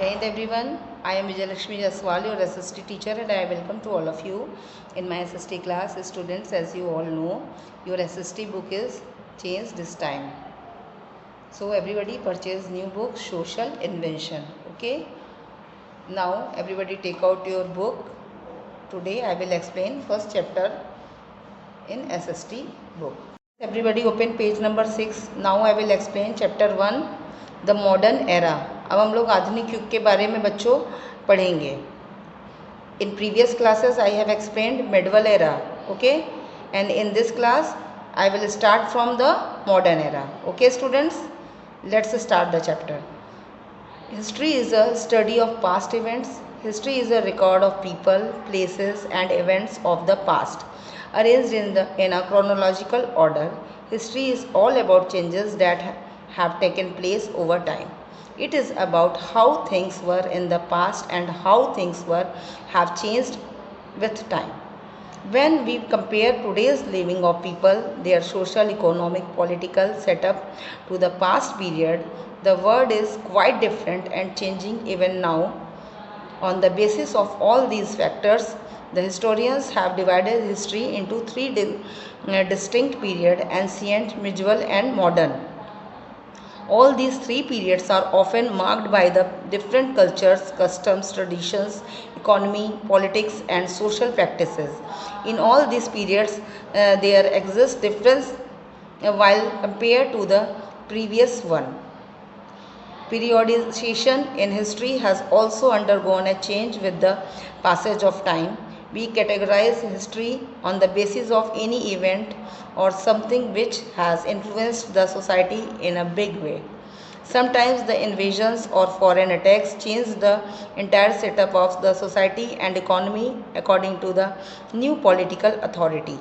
Hey everyone, I am Vijayalakshmi Jaswal, your SST teacher, and I welcome to all of you in my SST class. Students, as you all know, your SST book is changed this time. So everybody purchase new book, Social Invention. Okay. Now everybody take out your book. Today I will explain first chapter in SST book. Everybody open page number 6. Now I will explain chapter 1, the modern era. अब हम लोग आधुनिक युग के बारे में बच्चों पढ़ेंगे. In previous classes I have explained medieval era, okay, and in this class I will start from the modern era. Okay students, let's start the chapter. History is a study of past events. History is a record of people, places and events of the past, arranged in a chronological order. History is all about changes that have taken place over time. It is about how things were in the past and how things have changed with time. When we compare today's living of people, their social, economic, political setup to the past period, the world is quite different and changing even now. On the basis of all these factors, the historians have divided history into three distinct periods: ancient, medieval and modern. All these three periods are often marked by the different cultures, customs, traditions, economy, politics and social practices. In all these periods, there exists difference while compared to the previous one. Periodization in history has also undergone a change with the passage of time. We categorize history on the basis of any event or something which has influenced the society in a big way. Sometimes the invasions or foreign attacks change the entire setup of the society and economy according to the new political authority,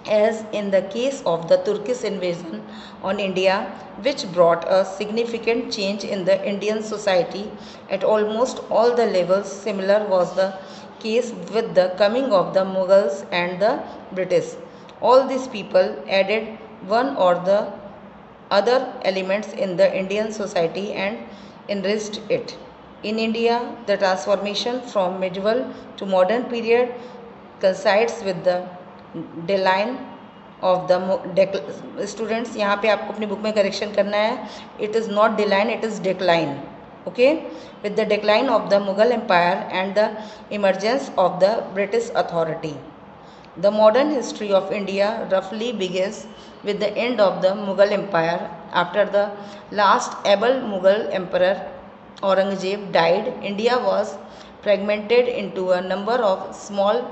as in the case of the Turkish invasion on India, which brought a significant change in the Indian society at almost all the levels. Similar was the case with the coming of the Mughals and the British. All these people added one or the other elements in the Indian society and enriched it. In India, the transformation from medieval to modern period coincides with the decline of the students. यहाँ पे आपको अपनी book में correction करना है. It is not decline, it is decline. Okay, with the decline of the Mughal Empire and the emergence of the British authority. The modern history of India roughly begins with the end of the Mughal Empire. After the last able Mughal emperor Aurangzeb died, India was fragmented into a number of small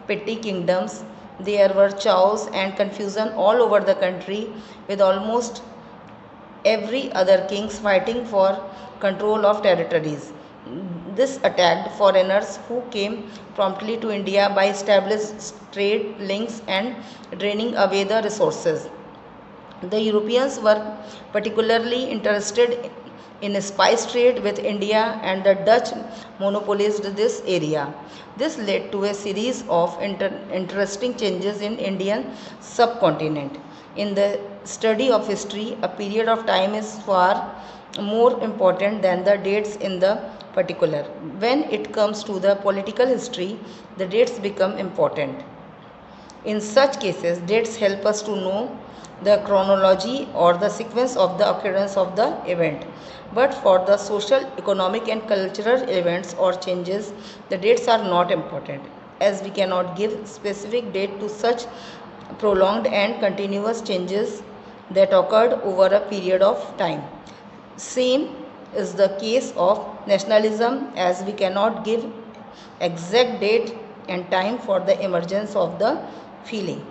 petty kingdoms. There were chaos and confusion all over the country, with almost every other kings fighting for control of territories. This attacked foreigners who came promptly to India by establishing trade links and draining away the resources. The Europeans were particularly interested in spice trade with India, and the Dutch monopolized this area. This led to a series of interesting changes in Indian subcontinent. In the study of history, a period of time is far more important than the dates in the particular. When it comes to the political history, the dates become important. In such cases, dates help us to know the chronology or the sequence of the occurrence of the event. But for the social, economic and cultural events or changes, the dates are not important, as we cannot give specific date to such prolonged and continuous changes that occurred over a period of time. Same is the case of nationalism, as we cannot give exact date and time for the emergence of the feeling.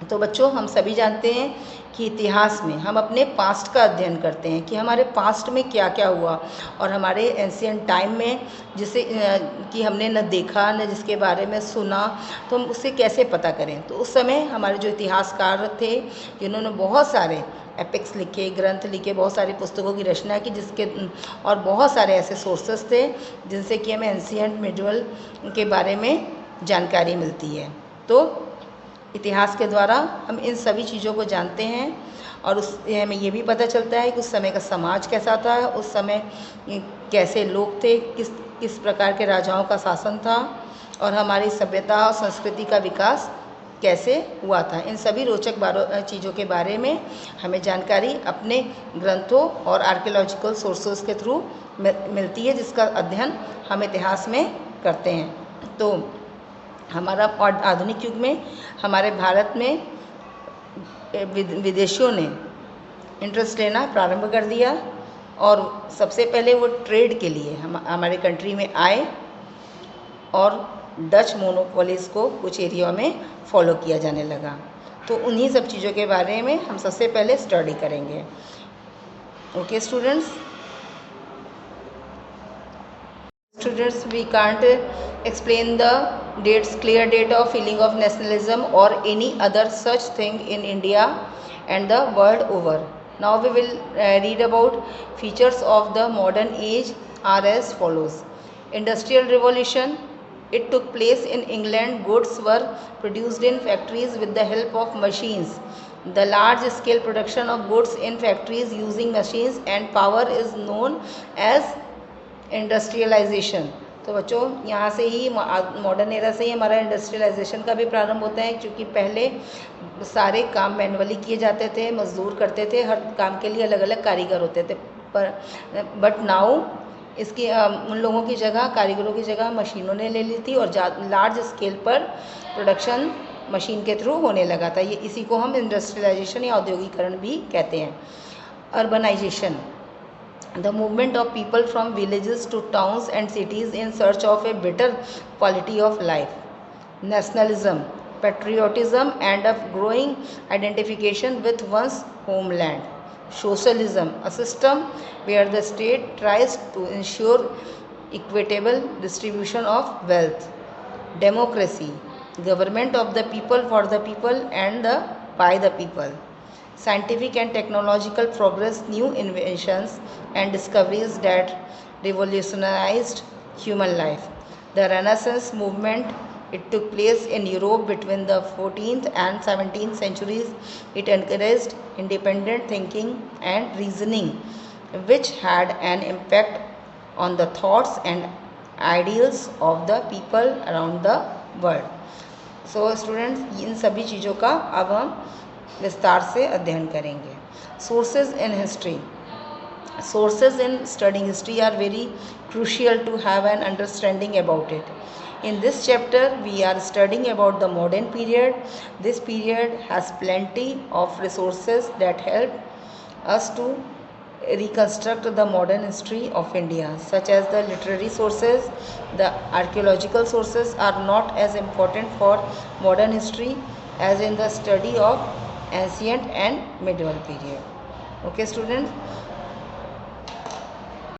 तो बच्चों, हम सभी जानते हैं कि इतिहास में हम अपने पास्ट का अध्ययन करते हैं कि हमारे पास्ट में क्या क्या हुआ, और हमारे एंशियंट टाइम में जिसे कि हमने न देखा न जिसके बारे में सुना, तो हम उससे कैसे पता करें. तो उस समय हमारे जो इतिहासकार थे, जिन्होंने बहुत सारे एपिक्स लिखे, ग्रंथ लिखे, बहुत सारी पुस्तकों की रचना की, जिसके और बहुत सारे ऐसे सोर्सेस थे जिनसे कि हमें एंशियंट मिडवल के बारे में जानकारी मिलती है. तो इतिहास के द्वारा हम इन सभी चीज़ों को जानते हैं, और उससे हमें ये भी पता चलता है कि उस समय का समाज कैसा था, उस समय कैसे लोग थे, किस किस प्रकार के राजाओं का शासन था और हमारी सभ्यता और संस्कृति का विकास कैसे हुआ था। इन सभी रोचक चीज़ों के बारे में हमें जानकारी अपने ग्रंथों और आर्कियोलॉजिकल सोर्सेस के थ्रू मिलती है, जिसका अध्ययन हम इतिहास में करते हैं। तो हमारा आधुनिक युग में हमारे भारत में विदेशियों ने इंटरेस्ट लेना प्रारंभ कर दिया और सबसे पहले वो ट्रेड के लिए हमारे कंट्री में आए और डच मोनोपोलीज को कुछ एरिया में फॉलो किया जाने लगा। तो उन्हीं सब चीज़ों के बारे में हम सबसे पहले स्टडी करेंगे। Okay students, we can't explain the clear date of feeling of nationalism or any other such thing in India and the world over. Now we will read about features of the modern age are as follows. Industrial revolution. It took place in England. Goods were produced in factories with the help of machines. The large scale production of goods in factories using machines and power is known as industrialisation. तो बच्चों यहाँ से ही modern era से ही हमारा industrialisation का भी प्रारंभ होता है, क्योंकि पहले सारे काम मैनुअली किए जाते थे, मजदूर करते थे, हर काम के लिए अलग अलग कारीगर होते थे। बट नाउ इसकी उन लोगों की जगह, कारीगरों की जगह मशीनों ने ले ली थी और लार्ज स्केल पर प्रोडक्शन मशीन के थ्रू होने लगा था। ये इसी को हम इंडस्ट्रियलाइजेशन या औद्योगिकरण भी कहते हैं। Urbanisation, the movement of people from villages to towns and cities in search of a better quality of life. Nationalism, patriotism and a growing identification with one's homeland. Socialism, a system where the state tries to ensure equitable distribution of wealth. Democracy, government of the people for the people and by the people. Scientific and technological progress, new inventions and discoveries that revolutionized human life. The Renaissance movement, it took place in Europe between the 14th and 17th centuries. It encouraged independent thinking and reasoning, which had an impact on the thoughts and ideals of the people around the world. So students, इन सभी चीज़ों का अब हम विस्तार से अध्ययन करेंगे। Sources in history. Sources in studying history are very crucial to have an understanding about it. In this chapter, we are studying about the modern period. This period has plenty of resources that help us to reconstruct the modern history of India, such as the literary sources. The archaeological sources are not as important for modern history as in the study of ancient and medieval period. Okay students,